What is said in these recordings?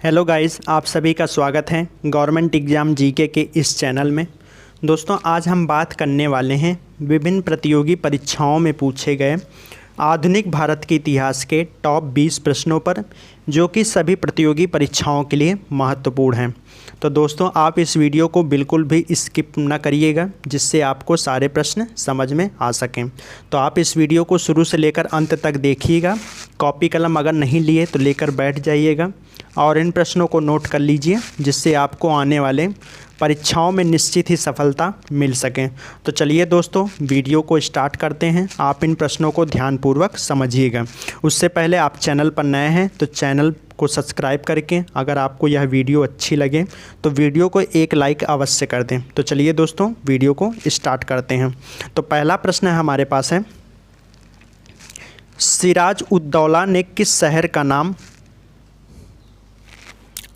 Hello guys, आप सभी का स्वागत है गवर्नमेंट एग्ज़ाम जीके के इस चैनल में। दोस्तों, आज हम बात करने वाले हैं विभिन्न प्रतियोगी परीक्षाओं में पूछे गए आधुनिक भारत के इतिहास के टॉप 20 प्रश्नों पर, जो कि सभी प्रतियोगी परीक्षाओं के लिए महत्वपूर्ण हैं। तो दोस्तों, आप इस वीडियो को बिल्कुल भी स्किप न करिएगा, जिससे आपको सारे प्रश्न समझ में आ सकें। तो आप इस वीडियो को शुरू से लेकर अंत तक देखिएगा। कॉपी कलम अगर नहीं लिए तो लेकर बैठ जाइएगा और इन प्रश्नों को नोट कर लीजिए, जिससे आपको आने वाले परीक्षाओं में निश्चित ही सफलता मिल सके। तो चलिए दोस्तों, वीडियो को स्टार्ट करते हैं। आप इन प्रश्नों को ध्यानपूर्वक समझिएगा। उससे पहले आप चैनल पर नए हैं तो चैनल को सब्सक्राइब करके, अगर आपको यह वीडियो अच्छी लगे तो वीडियो को एक लाइक अवश्य कर दें। तो चलिए दोस्तों, वीडियो को स्टार्ट करते हैं। तो पहला प्रश्न है हमारे पास है, सिराज उद दौला ने किस शहर का नाम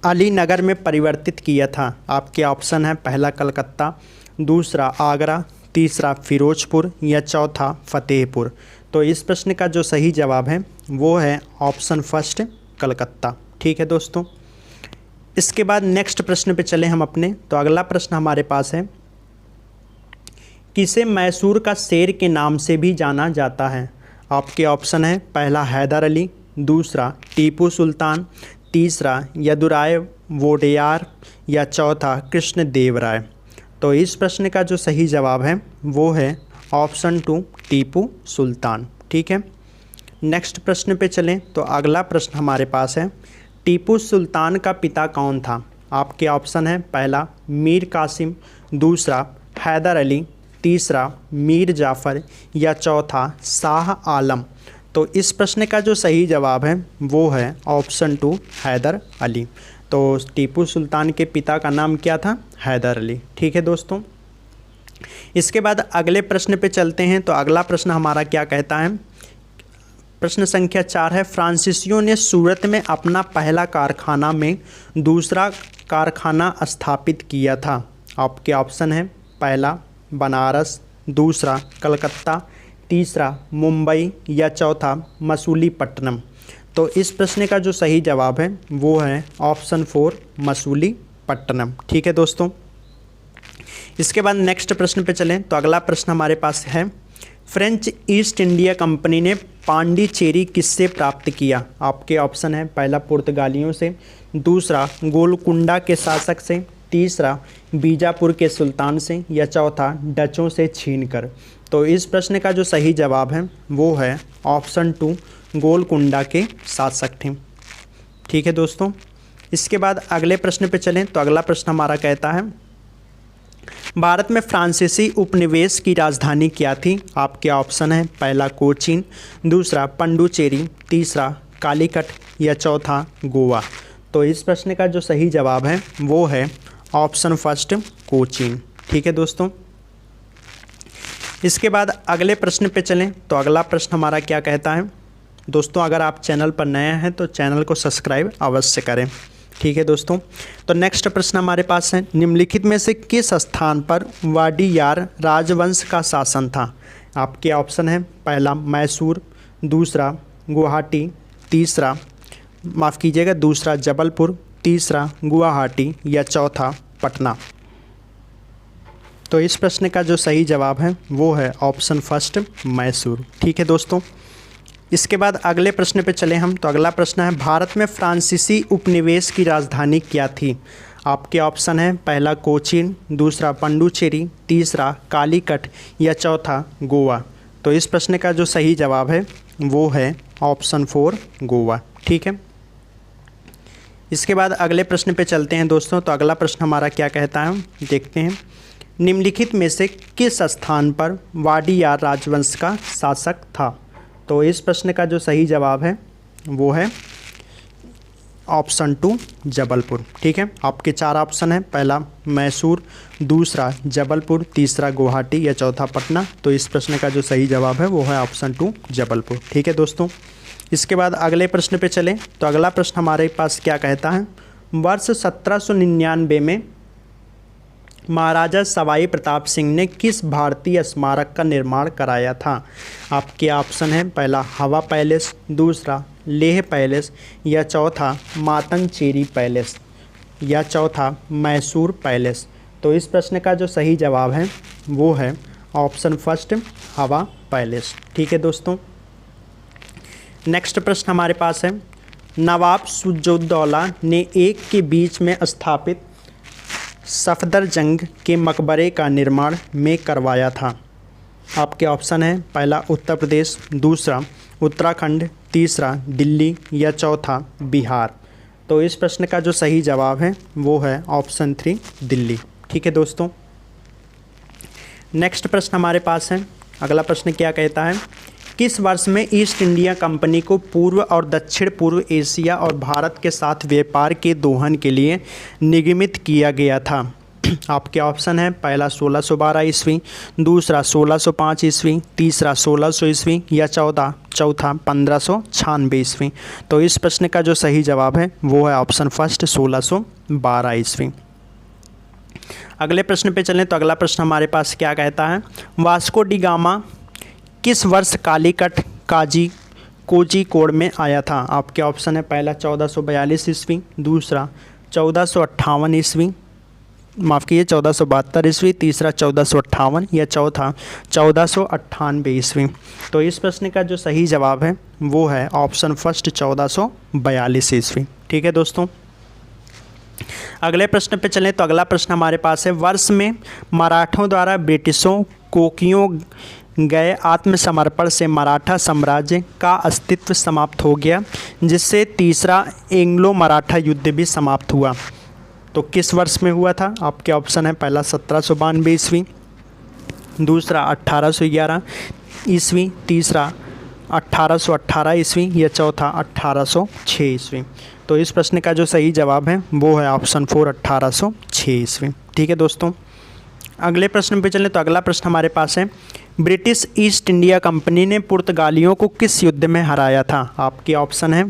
अली नगर में परिवर्तित किया था? आपके ऑप्शन है, पहला कलकत्ता, दूसरा आगरा, तीसरा फिरोजपुर या चौथा फतेहपुर। तो इस प्रश्न का जो सही जवाब है वो है ऑप्शन फर्स्ट, कलकत्ता। ठीक है दोस्तों, इसके बाद नेक्स्ट प्रश्न पे चले हम अपने। तो अगला प्रश्न हमारे पास है, किसे मैसूर का शेर के नाम से भी जाना जाता है? आपके ऑप्शन है, पहला हैदर अली, दूसरा टीपू सुल्तान, तीसरा यदुराय वोडेयार या चौथा कृष्णदेवराय। तो इस प्रश्न का जो सही जवाब है वो है ऑप्शन 2, टीपू सुल्तान। ठीक है, नेक्स्ट प्रश्न पे चलें। तो अगला प्रश्न हमारे पास है, टीपू सुल्तान का पिता कौन था? आपके ऑप्शन है, पहला मीर कासिम, दूसरा हैदर अली, तीसरा मीर जाफ़र या चौथा शाह आलम। तो इस प्रश्न का जो सही जवाब है वो है ऑप्शन 2, हैदर अली। तो टीपू सुल्तान के पिता का नाम क्या था? हैदर अली। ठीक है दोस्तों, इसके बाद अगले प्रश्न पे चलते हैं। तो अगला प्रश्न हमारा क्या कहता है, प्रश्न संख्या 4 है, फ्रांसीसियों ने सूरत में अपना पहला कारखाना में दूसरा कारखाना स्थापित किया था। आपके ऑप्शन है, पहला बनारस, दूसरा कलकत्ता, तीसरा मुंबई या चौथा मसूलीपट्टनम। तो इस प्रश्न का जो सही जवाब है वो है ऑप्शन 4, मसूलीपट्टनम। ठीक है दोस्तों, इसके बाद नेक्स्ट प्रश्न पे चलें। तो अगला प्रश्न हमारे पास है, फ्रेंच ईस्ट इंडिया कंपनी ने पांडिचेरी किससे प्राप्त किया? आपके ऑप्शन है, पहला पुर्तगालियों से, दूसरा गोलकुंडा के शासक से, तीसरा बीजापुर के सुल्तान से या चौथा डचों से छीनकर। तो इस प्रश्न का जो सही जवाब है वो है ऑप्शन 2, गोलकुंडा के शासक थे। ठीक है दोस्तों, इसके बाद अगले प्रश्न पे चलें। तो अगला प्रश्न हमारा कहता है, भारत में फ्रांसीसी उपनिवेश की राजधानी क्या थी? आपके ऑप्शन है, पहला कोचीन, दूसरा पंडुचेरी, तीसरा कालीकट या चौथा गोवा। तो इस प्रश्न का जो सही जवाब है वो है ऑप्शन फर्स्ट, कोचीन। ठीक है दोस्तों, इसके बाद अगले प्रश्न पे चलें। तो अगला प्रश्न हमारा क्या कहता है, दोस्तों अगर आप चैनल पर नए हैं तो चैनल को सब्सक्राइब अवश्य करें। ठीक है दोस्तों, तो नेक्स्ट प्रश्न हमारे पास है, निम्नलिखित में से किस स्थान पर वाडियार राजवंश का शासन था? आपके ऑप्शन है, पहला मैसूर, दूसरा गुवाहाटी, दूसरा जबलपुर, तीसरा गुवाहाटी या चौथा पटना। तो इस प्रश्न का जो सही जवाब है वो है ऑप्शन फर्स्ट, मैसूर। ठीक है दोस्तों, इसके बाद अगले प्रश्न पे चले हम। तो अगला प्रश्न है, भारत में फ्रांसीसी उपनिवेश की राजधानी क्या थी? आपके ऑप्शन है, पहला कोचीन, दूसरा पंडुचेरी, तीसरा कालीकट या चौथा गोवा। तो इस प्रश्न का जो सही जवाब है वो है ऑप्शन 4, गोवा। ठीक है, इसके बाद अगले प्रश्न पे चलते हैं दोस्तों। तो अगला प्रश्न हमारा क्या कहता है, देखते हैं, निम्नलिखित में से किस स्थान पर वाडियार राजवंश का शासक था? तो इस प्रश्न का जो सही जवाब है वो है ऑप्शन 2, जबलपुर। ठीक है, आपके 4 ऑप्शन है, पहला मैसूर, दूसरा जबलपुर, तीसरा गुवाहाटी या चौथा पटना। तो इस प्रश्न का जो सही जवाब है वो है ऑप्शन 2, जबलपुर। ठीक है दोस्तों, इसके बाद अगले प्रश्न पे चलें। तो अगला प्रश्न हमारे पास क्या कहता है, वर्ष 1799 में महाराजा सवाई प्रताप सिंह ने किस भारतीय स्मारक का निर्माण कराया था? आपके ऑप्शन है पहला हवा पैलेस, दूसरा लेह पैलेस, या चौथा मातंगचेरी पैलेस, या चौथा मैसूर पैलेस। तो इस प्रश्न का जो सही जवाब है वो है ऑप्शन फर्स्ट हवा पैलेस। ठीक है दोस्तों, नेक्स्ट प्रश्न हमारे पास है, नवाब सिराजुद्दौला ने एक के बीच में स्थापित सफदरजंग के मकबरे का निर्माण में करवाया था? आपके ऑप्शन है पहला उत्तर प्रदेश, दूसरा उत्तराखंड, तीसरा दिल्ली, या चौथा बिहार। तो इस प्रश्न का जो सही जवाब है वो है ऑप्शन 3 दिल्ली। ठीक है दोस्तों, नेक्स्ट प्रश्न हमारे पास है, अगला प्रश्न क्या कहता है, किस वर्ष में ईस्ट इंडिया कंपनी को पूर्व और दक्षिण पूर्व एशिया और भारत के साथ व्यापार के दोहन के लिए निगमित किया गया था? आपके ऑप्शन है पहला 1612 ईस्वी, दूसरा 1605 ईस्वी, तीसरा 1600 ईस्वी, या चौथा 1596 ईस्वी। तो इस प्रश्न का जो सही जवाब है वो है ऑप्शन फर्स्ट 1612 ईस्वी। अगले प्रश्न पे चलें तो अगला प्रश्न हमारे पास क्या कहता है, वास्को डी गामा किस वर्ष कालीकट कोझिकोड में आया था? आपके ऑप्शन है पहला 1442 ईस्वी, दूसरा 1458 ईस्वी, माफ़ कीजिए 1472 ईस्वी, तीसरा 1458, या चौथा 1498 ईस्वी। तो इस प्रश्न का जो सही जवाब है वो है ऑप्शन फर्स्ट 1442 ईस्वी। ठीक है दोस्तों, अगले प्रश्न पे चलें तो अगला प्रश्न हमारे पास है, वर्ष में मराठों द्वारा ब्रिटिशों को किए गए आत्मसमर्पण से मराठा साम्राज्य का अस्तित्व समाप्त हो गया, जिससे तीसरा एंग्लो मराठा युद्ध भी समाप्त हुआ। तो किस वर्ष में हुआ था? आपके ऑप्शन है पहला 1792 ईस्वी, दूसरा 1811 ईस्वी, तीसरा 1818 ईस्वी, या चौथा 1806 ईस्वी। तो इस प्रश्न का जो सही जवाब है वो है ऑप्शन 4 1806 ईस्वी। ठीक है दोस्तों, अगले प्रश्न पे चलें तो अगला प्रश्न हमारे पास है, ब्रिटिश ईस्ट इंडिया कंपनी ने पुर्तगालियों को किस युद्ध में हराया था? आपके ऑप्शन है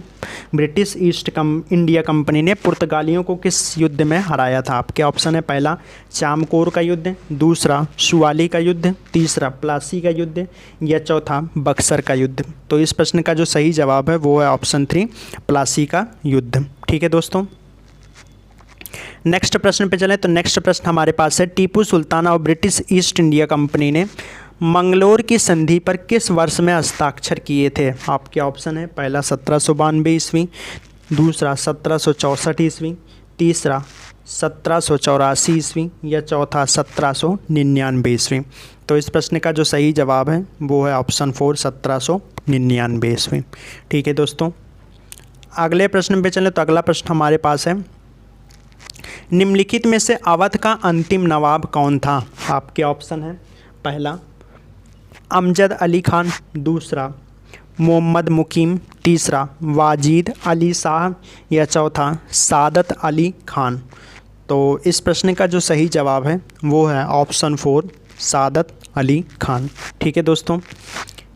ब्रिटिश ईस्ट इंडिया कंपनी ने पुर्तगालियों को किस युद्ध में हराया था? आपके ऑप्शन है पहला चामकोर का युद्ध, दूसरा सुवाली का युद्ध, तीसरा प्लासी का युद्ध, या चौथा बक्सर का युद्ध। तो इस प्रश्न का जो सही जवाब है वो है ऑप्शन 3 प्लासी का युद्ध। ठीक है दोस्तों, नेक्स्ट प्रश्न पे चलें तो नेक्स्ट प्रश्न हमारे पास है, टीपू सुल्तान और ब्रिटिश ईस्ट इंडिया कंपनी ने मंगलोर की संधि पर किस वर्ष में हस्ताक्षर किए थे? आपके ऑप्शन है पहला 1792 ईस्वी, दूसरा 1764 ईस्वी, तीसरा 1784 ईस्वी, या चौथा 1799 ईस्वी। तो इस प्रश्न का जो सही जवाब है वो है ऑप्शन 4 1799 ईस्वी। ठीक है दोस्तों, अगले प्रश्न पे चलें तो अगला प्रश्न हमारे पास है, निम्नलिखित में से अवध का अंतिम नवाब कौन था? आपके ऑप्शन है पहला अमजद अली खान, दूसरा मोहम्मद मुकीम, तीसरा वाजिद अली शाह, या चौथा सादत अली खान। तो इस प्रश्न का जो सही जवाब है वो है ऑप्शन 4 सादत अली खान। ठीक है दोस्तों,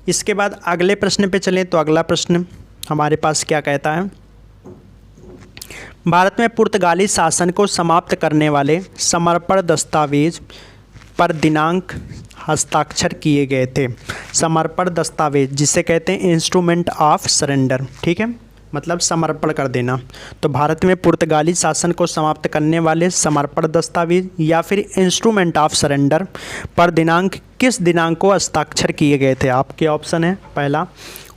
इसके बाद अगले प्रश्न पे चलें तो अगला प्रश्न हमारे पास क्या कहता है, भारत में पुर्तगाली शासन को समाप्त करने वाले समर्पण दस्तावेज पर दिनांक हस्ताक्षर किए गए थे। समर्पण दस्तावेज जिसे कहते हैं इंस्ट्रूमेंट ऑफ सरेंडर, ठीक है, मतलब समर्पण कर देना। तो भारत में पुर्तगाली शासन को समाप्त करने वाले समर्पण दस्तावेज या फिर इंस्ट्रूमेंट ऑफ सरेंडर पर दिनांक किस दिनांक को हस्ताक्षर किए गए थे? आपके ऑप्शन है पहला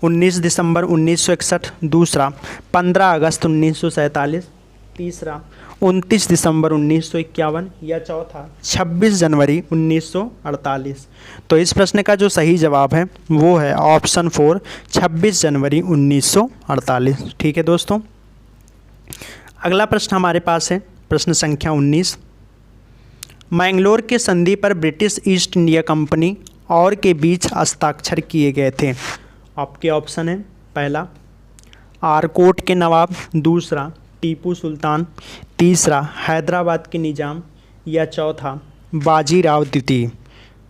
19 दिसंबर 1961, दूसरा 15 अगस्त 1947, तीसरा 29 दिसंबर 1951, या चौथा 26 जनवरी 1948। तो इस प्रश्न का जो सही जवाब है वो है ऑप्शन 4 26 जनवरी 1948। ठीक है दोस्तों, अगला प्रश्न हमारे पास है प्रश्न संख्या 19, मैंगलोर के संधि पर ब्रिटिश ईस्ट इंडिया कंपनी और के बीच हस्ताक्षर किए गए थे। आपके ऑप्शन है पहला आरकोट के नवाब, दूसरा टीपू सुल्तान, तीसरा हैदराबाद के निज़ाम, या चौथा बाजीराव द्वितीय।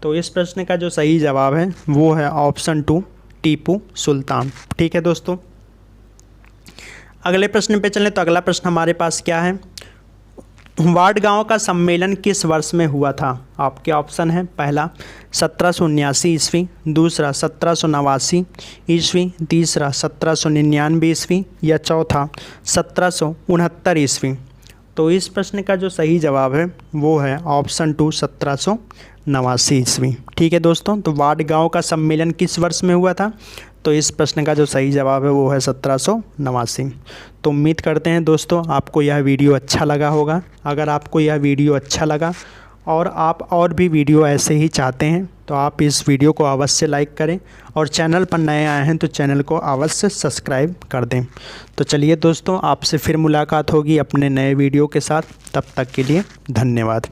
तो इस प्रश्न का जो सही जवाब है वो है ऑप्शन 2 टीपू सुल्तान। ठीक है दोस्तों, अगले प्रश्न पे चलें तो अगला प्रश्न हमारे पास क्या है, वार्ड गांव का सम्मेलन किस वर्ष में हुआ था? आपके ऑप्शन है, पहला 1779 ईस्वी, दूसरा 1789 ईस्वी, तीसरा 1799 ईस्वी या चौथा 1769 ईस्वी। तो इस प्रश्न का जो सही जवाब है वो है ऑप्शन 2 1789 ईस्वी। ठीक है दोस्तों, तो वार्ड गांव का सम्मेलन किस वर्ष में हुआ था? तो इस प्रश्न का जो सही जवाब है वो है 1789। तो उम्मीद करते हैं दोस्तों आपको यह वीडियो अच्छा लगा होगा। अगर आपको यह वीडियो अच्छा लगा और आप और भी वीडियो ऐसे ही चाहते हैं तो आप इस वीडियो को अवश्य लाइक करें और चैनल पर नए आए हैं तो चैनल को अवश्य सब्सक्राइब कर दें। तो चलिए दोस्तों, आपसे फिर मुलाकात होगी अपने नए वीडियो के साथ। तब तक के लिए धन्यवाद।